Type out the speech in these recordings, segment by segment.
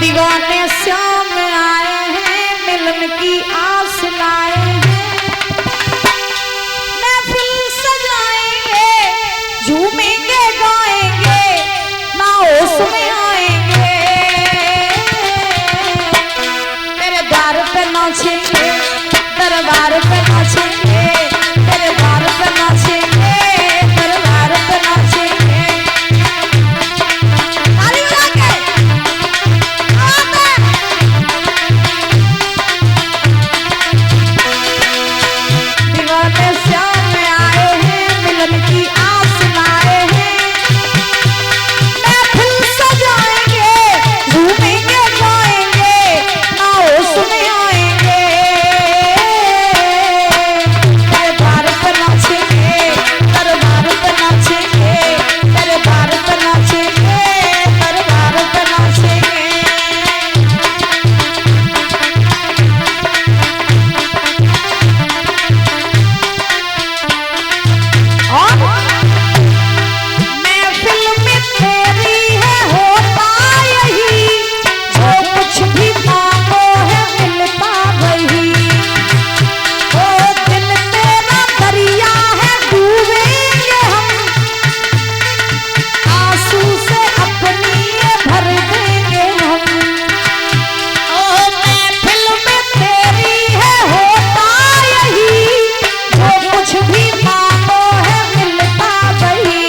दीवाने श्याम आए हैं, मिलन की आस लाए हैं। महफिल सजाएंगे, झूमेंगे गाएंगे, ना होश में आएंगे। तेरे द्वार पे नाचेंगे, दरबार पे नाचेंगे, तेरे द्वार पे नाचेंगे, दरबार पे नाचेंगे। ताली बजा के दीवाने श्याम आए हैं, मिलन की आस लाए हैं। महफिल सजाएंगे, झूमेंगे गाएंगे, ना होश में आएंगे। तेरे द्वार पे नाचेंगे, दरबार पे नाचेंगे, तेरे द्वार पे नाचेंगे, दरबार पे नाचेंगे। महफिल में तेरी है होता यही, जो कुछ भी मांगो है मिलता वही। ओ दिल तेरा दरिया है, डूबेंगे हम, आंसू से अपनी ये भर देंगे हम। ओ महफिल में तेरी है होता यही, जो कुछ भी मांगो है मिलता वही।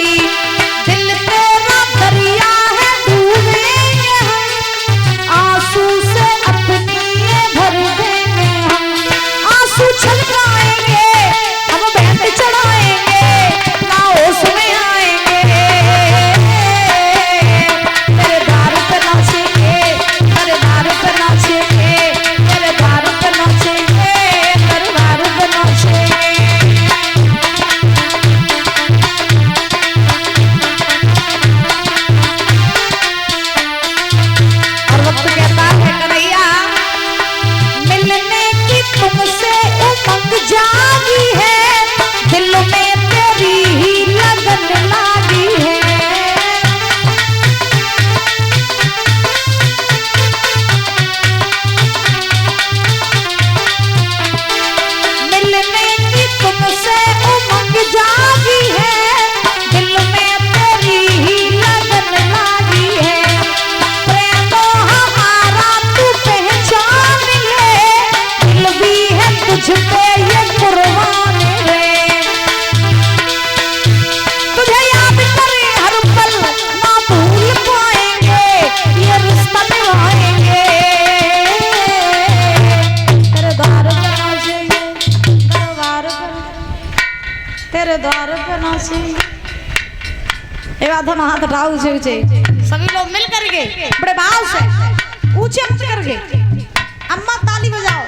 दिल तेरा दरिया है, डूबेंगे हम, आंसू से अपनी ये भर देंगे हम। आंसू छलकाएंगे, हम बहते चढ़ाएंगे, ना होश में आएंगे। तेरे द्वार पे नाचेंगे, तेरे द्वार पे नाचेंगे, तेरे द्वार पे नाचेंगे, दरबार पे नाचेंगे। और वक्त कहता है कन्हैया, मिलने की तुमसे उमंग जागी है, दिल में तेरी ही लगन लागी है। मिलने की तुमसे उमंग जागी है, दिल में तेरी ही लगन लागी है। प्रेमो हमारा तू पहचान ले, दिल भी है तुझ पे ये कुर्बान है। तुझे याद करे हर पल, ना भूल पाएंगे, ये रिश्ता निभाएंगे। तेरे द्वार पे नाचेंगे, दरबार पे, तेरे द्वार पे नाचेंगे। एक बात हम हाथ उठाओ ऊंचे ऊंचे, सभी लोग मिल करके बड़े भाव से ऊंचे ऊंचे करके अम्मा ताली बजाओ।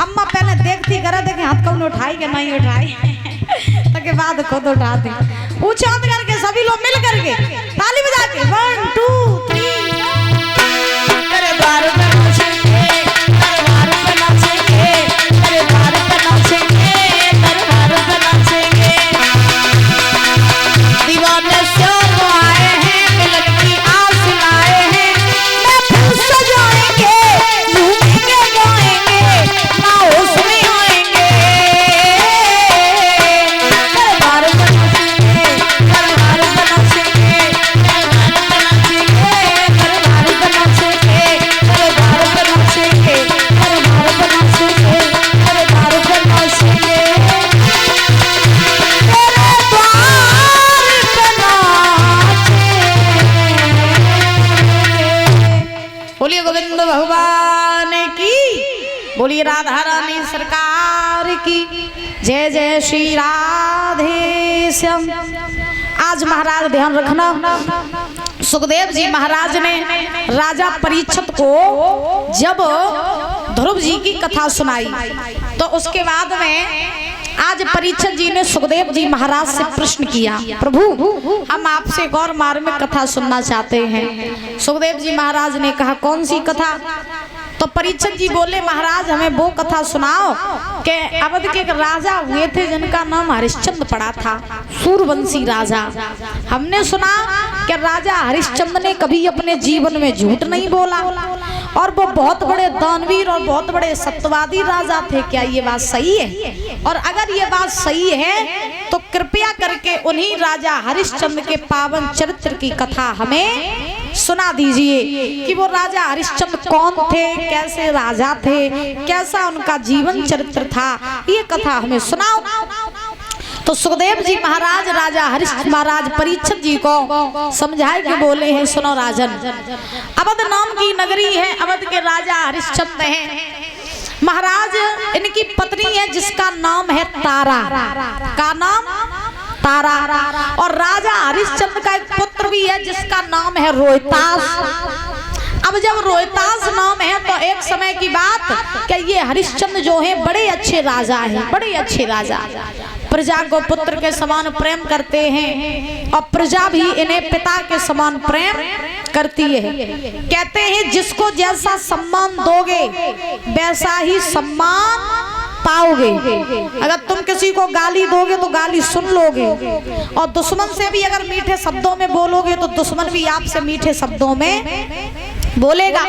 अम्मा पहले देखती करा देखे हाथ कौन उठाई कि नहीं उठाई, तके बाद खुद उठाती। ऊंचे हाथ करके सभी लोग मिल करके ताली बजा के 1 2 3 तेरे द्वार पे नाचेंगे, दरबार पे नाचेंगे, तेरे द्वार पे नाचेंगे, दरबार पे नाचेंगे। दीवाने श्याम आए हैं, मिलन की आस लाए हैं। महफिल सजाएंगे, झूमेंगे गाएंगे, ना होश में आएंगे। दरबार पे नाचेंगे, दरबार पे नाचेंगे, दरबार पे नाचेंगे, दरबार पे नाचेंगे, दरबार पे नाचेंगे, दरबार पे नाचेंगे, दरबार पे नाचेंगे। तेरे द्वार पे नाचेंगे। बोलिए गोविंद भगवान की, बोलिए राधा रानी सरकार की जय। जय श्री राधे श्याम। आज महाराज ध्यान रखना, सुखदेव जी महाराज ने राजा परीक्षित को जब ध्रुव जी की कथा सुनाई, तो उसके बाद में आज परीक्षित जी ने सुखदेव जी महाराज से प्रश्न किया, प्रभु हम आपसे एक और मार्ग में कथा सुनना चाहते हैं। सुखदेव जी महाराज ने कहा, कौन सी कथा? तो परीक्षित जी बोले महाराज हमें वो कथा सुनाओ कि अवध के एक राजा हुए थे जिनका नाम हरिश्चंद्र पड़ा था, सूरवंशी राजा। हमने सुना कि राजा हरिश्चंद्र ने कभी अपने जीवन में झूठ नहीं बोला और वो बहुत बड़े दानवीर और बहुत बड़े सत्यवादी राजा थे। क्या ये बात सही है? और अगर ये बात सही है तो कृपया करके उन्हीं राजा हरिश्चंद्र के पावन चरित्र की कथा हमें सुना दीजिए कि वो राजा हरिश्चंद्र कौन थे, कैसे राजा थे, कैसा उनका जीवन चरित्र था, ये कथा हमें सुनाओ। तो सुखदेव जी महाराज राजा हरिश्चंद्र महाराज परीक्षित जी को समझाए के बोले हैं, सुनो राजन, अवध नाम की नगरी है, अवध के राजा हरिश्चंद्र हैं महाराज। इनकी पत्नी है जिसका नाम है तारा, का नाम तारा, और राजा हरिश्चंद्र का एक पुत्र भी है जिसका नाम है रोहितास। अब जब रोहितास नाम है तो एक समय की बात कि ये हरिश्चंद्र जो है बड़े अच्छे राजा हैं, बड़े अच्छे राजा, प्रजा को पुत्र के समान प्रेम करते हैं और प्रजा भी इन्हें पिता के समान प्रेम करती है। कहते हैं जिसको जैसा सम्मान दोगे वैसा ही सम्मान पाओगे। अगर तुम किसी को गाली दोगे तो गाली सुन लोगे, और दुश्मन से भी अगर मीठे शब्दों में बोलोगे तो दुश्मन भी आपसे मीठे शब्दों में बोलेगा।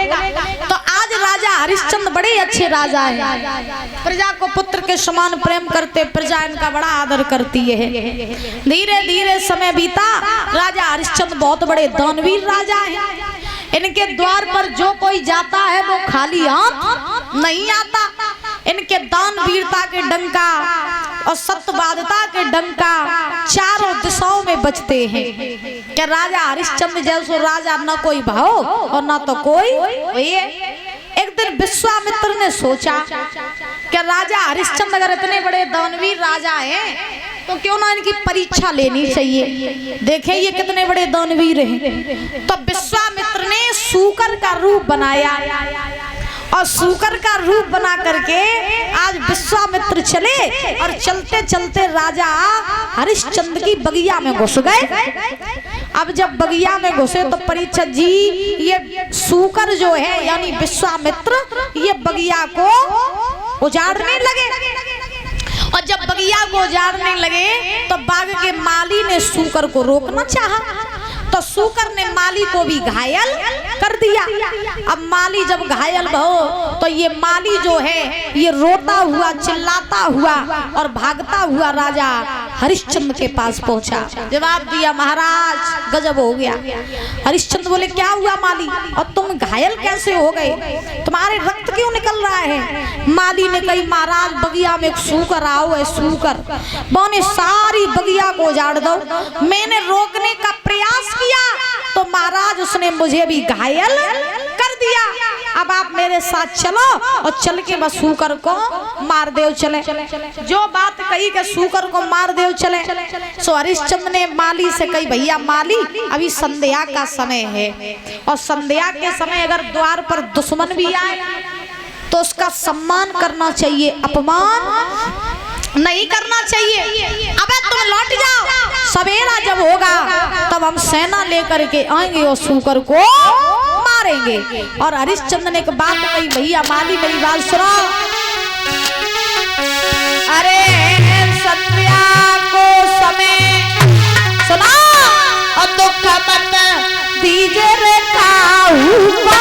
तो आज राजा हरिश्चंद्र बड़े अच्छे राजा हैं, प्रजा को पुत्र के समान प्रेम करते, प्रजा इनका बड़ा आदर करती है। धीरे धीरे समय बीता, राजा हरिश्चंद्र बहुत बड़े दानवीर राजा हैं। इनके द्वार पर जो कोई जाता है वो खाली हाथ नहीं आता। इनके दान वीरता के डंका और सत्यवादिता के डंका चारों दिशाओं में बजते हैं। क्या राजा हरिश्चंद्र जैसो राजा न कोई भाव और न तो कोई। एक दिन विश्वामित्र ने सोचा कि राजा हरिश्चंद्र अगर इतने बड़े दानवीर राजा हैं तो क्यों ना इनकी परीक्षा लेनी चाहिए, देखें ये कितने बड़े दानवीर हैं। तो विश्वामित्र ने सूकर का रूप बनाया और सूकर का रूप बना करके आज विश्वामित्र चले और चलते चलते राजा हरिश्चंद्र की बगिया में घुस गए। अब जब बगिया में घुसे तो परीक्षित जी ये सूकर जो है यानी विश्वामित्र ये बगिया को उजाड़ने लगे, और जब बगिया को उजाड़ने लगे तो बाघ के माली ने सूकर को रोकना चाहा तो सूकर ने माली को भी घायल कर दिया। अब माली जब घायल हो तो ये माली जो है ये रोता हुआ चिल्लाता हुआ और भागता हुआ राजा हरिश्चंद्र के पास पहुंचा। जवाब दिया महाराज गजब हो गया। हरिश्चंद्र बोले क्या हुआ माली, और तुम घायल कैसे हो गए, तुम्हारे रक्त क्यों निकल रहा है। माली ने कही महाराज बगिया में एक सूकर आओ है, सूकर मैंने सारी बगिया को उजाड़ दो। मैंने रोकने का प्रयास किया तो महाराज उसने मुझे भी घायल कर दिया। अब आप मेरे साथ चलो और चल के बस सूकर को मार देव चले। जो बात कही कि सूकर को मार देव चले, सो हरिश्चंद्र ने माली से कही भैया माली अभी संध्या का समय है और संध्या के समय अगर द्वार पर दुश्मन भी आए तो उसका सम्मान करना चाहिए, अपमान नहीं करना चाहिए। अबे तुम लौट जाओ, सवेरा जब होगा तब हम सेना लेकर के आएंगे और सूकर को मारेंगे। और हरिश्चंद्र ने एक बात कही भैया माली मेरी बात सुनो, अरे संध्या को समय सुना और दुख मत दीजिए रे काहू को।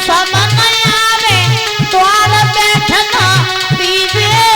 समन आवे द्वार बैठना दीजिए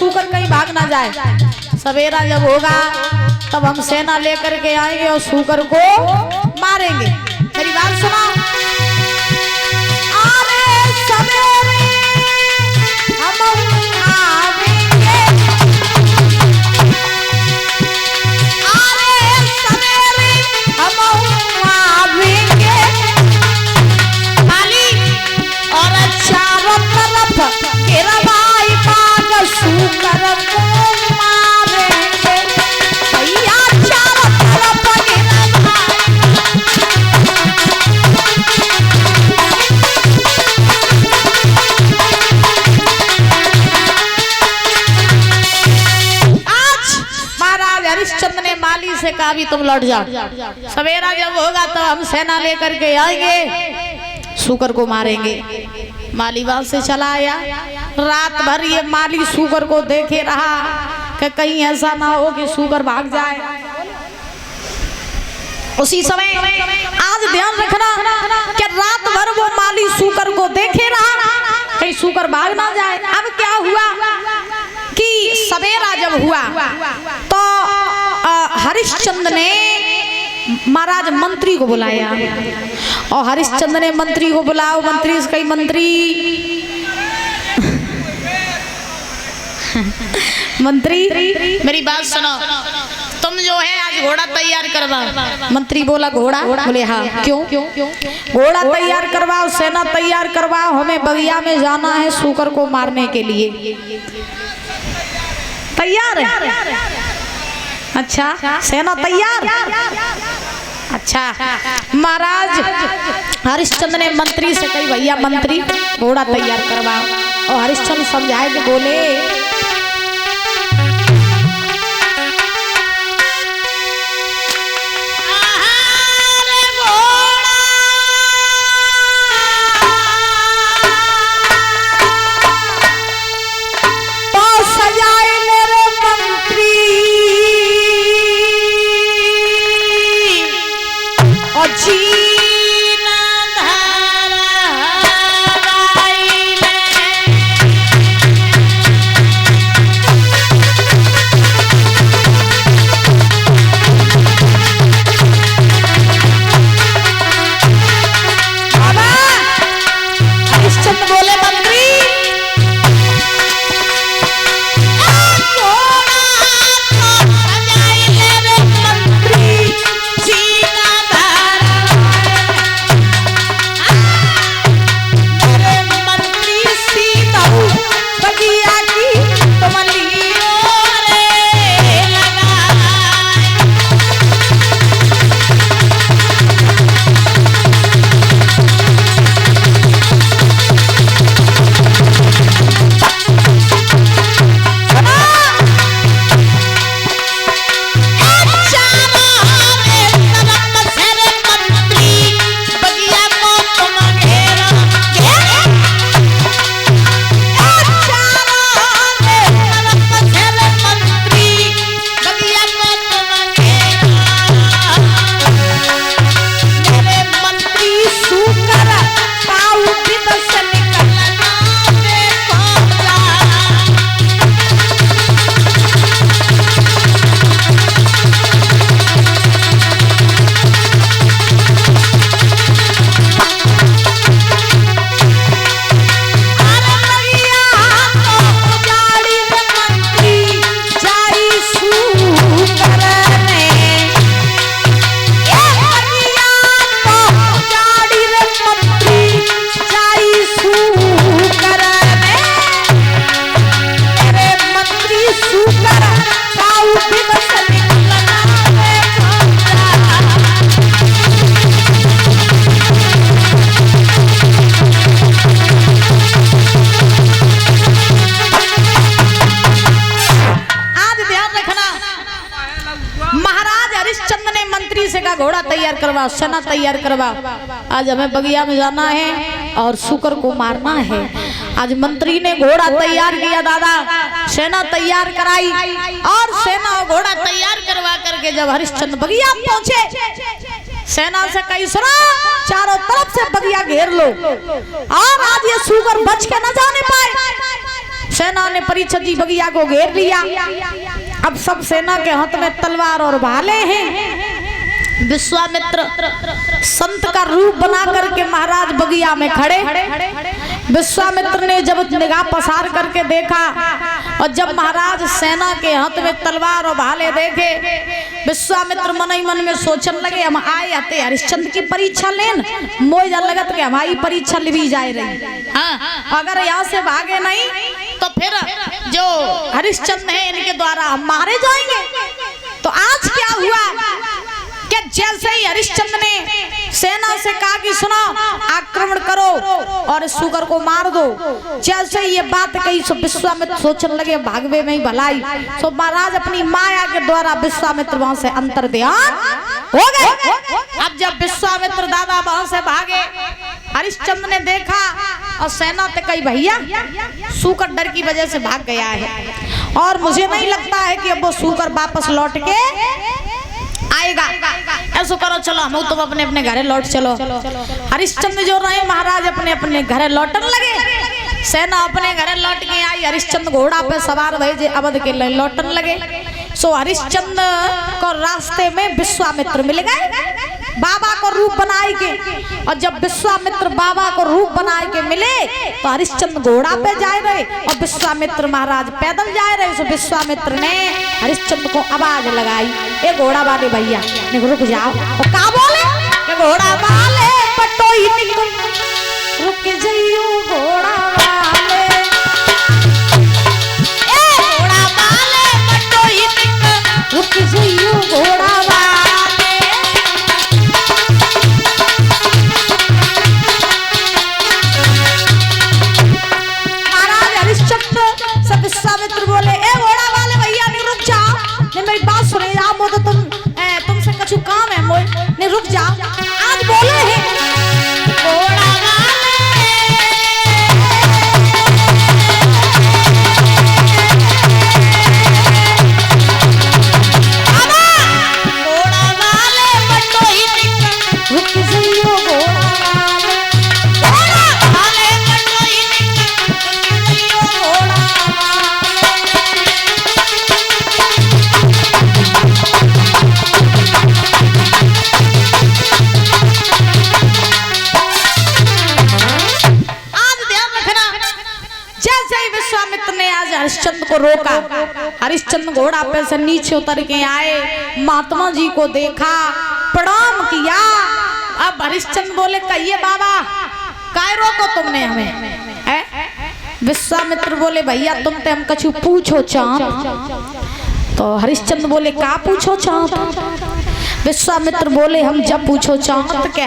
सूकर कहीं भाग ना जाए। सवेरा जब होगा तब हम सेना लेकर के आएंगे और सूकर को मारेंगे। मेरी बात सुना। अरे सवेरे हम आवेंगे, अरे सवेरे हम आवेंगे माली, और चारों तरफ घेराबाई बाग सूकर को मारेंगे भैया, चारों तरफ हरिश्चंद्र ने माली से कहा भी तुम लौट जाओ, सवेरा जब होगा तो हम सेना लेकर के आएंगे, सूकर को मारेंगे। माली वहां से चला आया। रात भर ये माली सूकर को देखे रहा कि कहीं ऐसा ना हो कि सूकर भाग जाए। उसी समय आज ध्यान रखना कि रात भर वो माली सूकर को देखे रहा, कहीं सूकर भाग ना जाए। अब क्या हुआ कि सवेरा जब हुआ तो हरिश्चंद्र ने महाराज मंत्री को बुलाया, और हरिश्चंद्र ने मंत्री को बुलाओ। मंत्री से कही, मंत्री मेरी बात सुनो, तुम जो है आज घोड़ा तैयार करवाओ। मंत्री बोला घोड़ा? बोले हाँ। क्यों? घोड़ा तैयार करवाओ, सेना तैयार करवाओ, हमें बगिया में जाना है सूकर को मारने के लिए। तैयार है? अच्छा, सेना तैयार? अच्छा। महाराज हरिश्चंद्र ने मंत्री से कही, भैया मंत्री घोड़ा तैयार करवाओ। और हरिश्चंद्र समझाए कि बोले घोड़ा तैयार करवा, सेना तैयार करवा, आज हमें बगिया में जाना है और सूकर को मारना है। आज मंत्री ने घोड़ा तैयार किया दादा, सेना तैयार कराई और सेना और घोड़ा तैयार करवा करके जब हरिश्चंद्र बगिया पहुंचे, सेना से कई सुना चारों तरफ से बगिया घेर लो और आज ये सूकर बच के न जाने पाए। सेना ने परीक्षित जी बगिया को घेर लिया। अब सब सेना के हाथ में तलवार और भाले हैं। विश्वामित्र संत का रूप बना करके महाराज बगिया में खड़े। विश्वामित्र ने जब निगाह पसार करके देखा और जब महाराज सेना के हाथ में तलवार और भाले देखे, विश्वामित्र मन ही मन में सोचने लगे हम आए आते हरिश्चंद्र की परीक्षा लेन, मोय जा लगत के हमारी परीक्षा ली जाए रही। हाँ, अगर यहाँ से भागे नहीं तो फिर जो हरिश्चंद्र है इनके द्वारा हम मारे जाएंगे। तो आज क्या हुआ कि जैसे ही हरिश्चंद्र ने सेना से कहा कि सुनो आक्रमण करो और सुगर को मार दो, जैसे ही ये बात कही सो विश्वामित्र सोचने लगे भागवे में ही भलाई। तो महाराज अपनी माया के द्वारा विश्वामित्र वहां से अंतर ध्यान हो गए। अब जब विश्वामित्र दादा वहां से भागे, हरिश्चंद्र ने देखा और सेना ते कही भैया सूकर डर की वजह से भाग गया है और मुझे नहीं लगता है कि अब वो सूकर वापस लौट के आएगा। ऐसा करो चलो हम तुम अपने अपने घरे लौट चलो। हरिश्चंद्र जो रहे महाराज अपने अपने घरे लौटने लगे। सेना अपने घरे लौट के आई। हरिश्चंद्र घोड़ा पे सवार भई जे अवध के लौटने लगे। सो हरिश्चंद्र को रास्ते में विश्वामित्र मिल गए बाबा को रूप बनाए के। और जब विश्वामित्र बाबा को रूप बनाए के मिले तो हरिश्चंद्र घोड़ा पे जा रहे और विश्वामित्र महाराज पैदल जा रहे। सो विश्वामित्र ने हरिश्चंद्र को आवाज लगाई, ए घोड़ा वाले भैया रुक जाओ। और का बोले कि घोड़ा वाले पटोई निकल रुक जाइयो घोड़ा वाले, ए घोड़ा वाले पटोई निकल रुक जाइयो घोड़ा वाले। विश्वामित्र बोले ए घोड़ा वाले भैया नहीं रुक जाओ, नहीं मेरी बात सुने आप तो तुमसे कुछ काम है मोय, नहीं रुक जाओ। आज बोले हैं घोड़ा वाले बटोई रुक जाइयो घोड़ा हरिश्चंद्र को रोका। हरिश्चंद्र घोड़ा पे से नीचे उतर के आए, महात्मा जी को देखा, प्रणाम किया। अब हरिश्चंद्र बोले कहिए बाबा काय रोको तुमने हमें? विश्वामित्र बोले भैया तुम ते हम कछु पूछो चाहत। तो हरिश्चंद्र बोले का पूछो चाहत? विश्वामित्र बोले हम जब पूछो चाहत के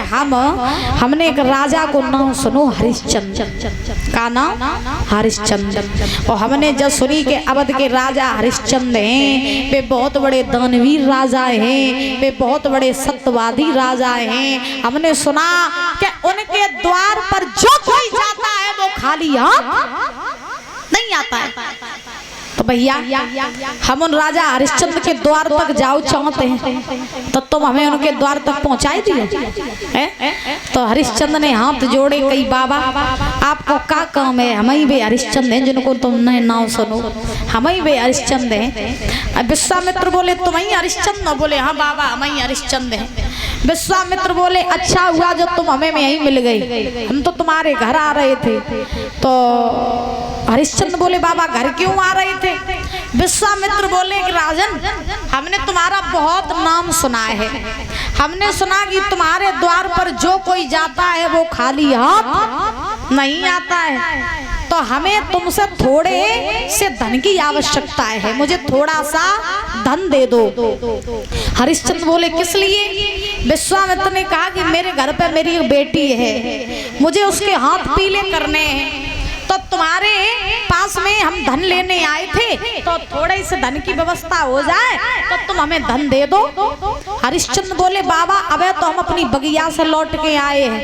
हमने एक राजा को नाम सुनो हरिश्चंद्र का नाम हरिश्चंद्र। और हमने जब सुनी के अवध के राजा हरिश्चंद्र हैं, वे बहुत बड़े दानवीर राजा हैं, वे बहुत बड़े सत्यवादी राजा हैं। हमने सुना कि उनके द्वार पर जो कोई जाता है वो खाली हाथ नहीं आता है। तो भैया हम उन राजा हरिश्चंद्र के द्वार तक जाओ चाहते हैं तो तुम हमें उनके द्वार तक पहुंचाई दिए। तो हरिश्चंद्र ने हाथ जोड़े कई बाबा आपको क्या काम है? हम ही वे हरिश्चंद्र हैं जिनको तुमने नाम सुनो, हम ही वे हरिश्चंद्र हैं। विश्वामित्र बोले तुम ही हरिश्चंद्र? बोले हाँ बाबा हम ही हरिश्चंद्र हैं। विश्वामित्र बोले अच्छा हुआ जो तुम हमें यहीं मिल गई, हम तो तुम्हारे घर आ रहे थे। तो हरिश्चंद्र बोले बाबा घर क्यों आ रहे थे? विश्वामित्र बोले कि राजन हमने तुम्हारा बहुत नाम सुना है, हमने सुना कि तुम्हारे द्वार पर जो कोई जाता है वो खाली हाथ नहीं आता है। तो हमें तुमसे थोड़े से धन की आवश्यकता है, मुझे थोड़ा सा धन दे दो। हरिश्चंद्र बोले किस लिए? विश्वामित्र ने कहा कि मेरे घर पे मेरी एक बेटी है, मुझे उसके हाथ पीले करने हैं, तो तुम्हारे पास में हम धन लेने आए थे, तो थोड़े से धन की व्यवस्था हो जाए तो तुम हमें धन दे दो। हरिश्चंद्र बोले बाबा अबे तो हम अपनी बगिया से लौट के आए हैं,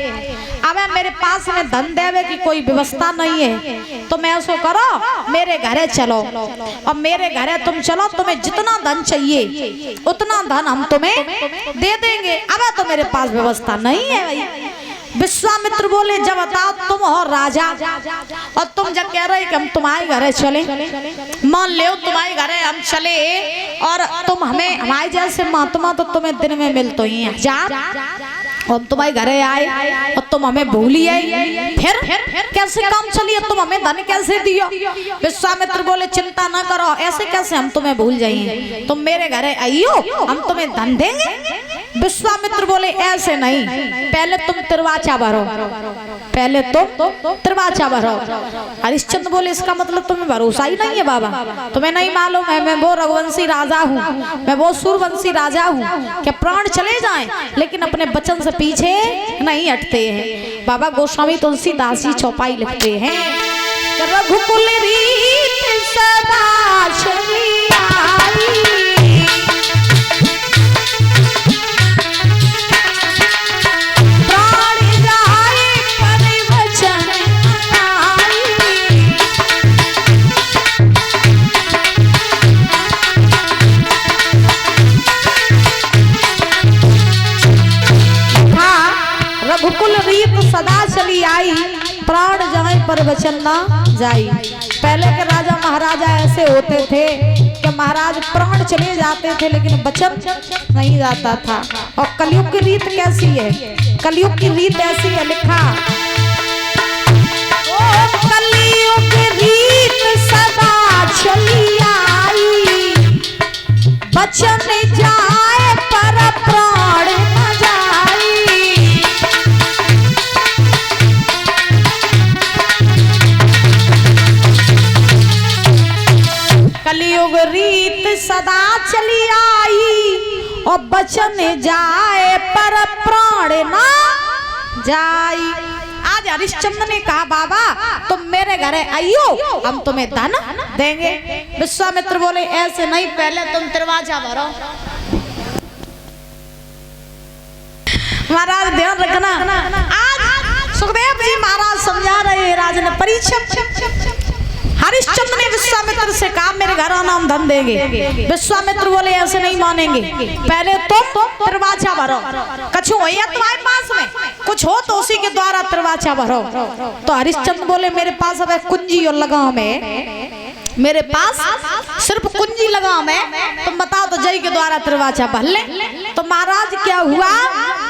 अबे मेरे पास में धन देवे की कोई व्यवस्था नहीं है, तो मैं उसको करो मेरे घरे चलो और मेरे घरे तुम चलो, तुम्हें जितना धन चाहिए उतना धन हम तुम्हें दे देंगे। अबे तो मेरे पास व्यवस्था नहीं है भाई। विश्वामित्र बोले जब बताओ तुम हो राजा और तुम जब कह रहे कि हम तुम्हारे घरे चले, मान लो तुम्हारे घरे हम चले और तुम हमें हमारे जैसे महात्मा तो तुम्हें दिन में मिलते ही हैं जा, हम तुम्हारे घरे आए और तुम हमें भूली आई, फिर कैसे काम चलिए, तुम हमें धन कैसे दियो। विश्वामित्र बोले चिंता ना करो, ऐसे कैसे हम तुम्हें भूल जाइए, तुम मेरे घरे आइयो हम तुम्हें धन देंगे। विश्वामित्र बोले ऐसे नहीं, पहले तुम तिरवाचा भरो, पहले तुम तिरवाचा भरो। हरिश्चंद्र बोले इसका मतलब तुम्हें भरोसा ही नहीं है बाबा, तुम्हें नहीं मालूम है मैं वो रघुवंशी राजा हूँ, मैं वो सूर्यवंशी राजा हूँ कि प्राण चले जाएं लेकिन अपने वचन से पीछे नहीं हटते हैं। बाबा गोस्वामी तुलसीदास जी चौपाई लिखते हैं रघुकुल रीत सदा चली आई, प्राण जाए पर वचन आई। रघुकुल रीत सदा चली आई, प्राण जाए पर वचन ना जाई। पहले के राजा महाराजा ऐसे होते थे कि महाराज प्राण चले जाते थे लेकिन वचन नहीं जाता था। और कलयुग की रीत कैसी है, कलयुग की रीत ऐसी है, लिखा ओ कलयुग की रीत सदा चली आई, वचन जाए पर प्राण न जाई। कलयुग रीत सदा चली आई और वचन जाए पर प्राण ना जाई। आज हरिश्चंद्र ने कहा बाबा तुम मेरे घरे आइयो हम तुम्हें धन देंगे। विश्वामित्र बोले ऐसे नहीं, पहले तुम तिरवाचा भरो। महाराज ध्यान रखना, आज सुखदेव जी महाराज समझा रहे हैं राजन परीक्षक। हरिश्चंद्र ने विश्वामित्र से कहा मेरे घर आना हम धन देंगे। विश्वामित्र बोले ऐसे नहीं मानेंगे, पहले तुम तिरवाचा भरो, कछु हो या तुम्हारे पास में कुछ हो तो उसी के द्वारा तिरवाचा भरो। तो हरिश्चंद्र बोले मेरे पास अब कुंजी और लगाम है, मेरे पास सिर्फ कुंजी लगाम है, तुम बताओ तो जय के द्वारा तिरवाचा भर ले। तो महाराज क्या हुआ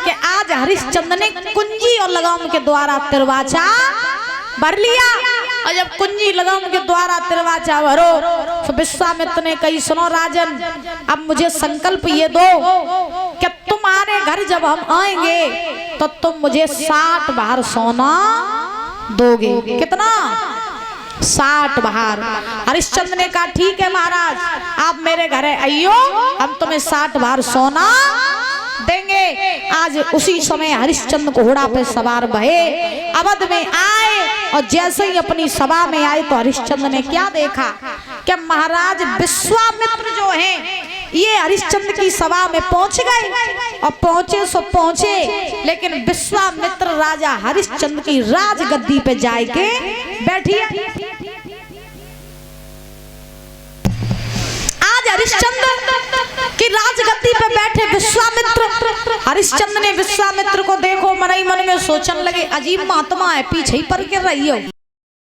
कि आज हरिश्चंद्र ने कुंजी और लगाम के द्वारा तिरवाचा भर लिया। और जब कुंजी लगाम के द्वारा तिरवाचा भरो तो विश्वामित्र ने कही सुनो राजन अब मुझे संकल्प ये दो कि तुम्हारे घर जब हम आएंगे तो तुम मुझे 60 भार सोना दोगे। कितना? 60 भार। हरिश्चंद्र ने कहा ठीक है महाराज आप मेरे घरे आइयो हम तुम्हें 60 भार सोना देंगे। आज उसी समय हरिश्चंद्र घोड़ा पे सवार भये अवध में आए और जैसे ही अपनी सभा में आए तो हरिश्चंद्र ने क्या देखा कि महाराज विश्वामित्र जो हैं ये हरिश्चंद्र की सभा में पहुंच गए और पहुंचे सो पहुंचे, लेकिन विश्वामित्र राजा हरिश्चंद्र की राजगद्दी पे जाके बैठी। आज हरिश्चंद्र की राजगद्दी पे बैठे विश्वामित्र, हरिश्चंद्र ने विश्वामित्र को देखो मन ही मन में सोचने लगे अजीब महात्मा है, पीछे ही पर गिर रही हो।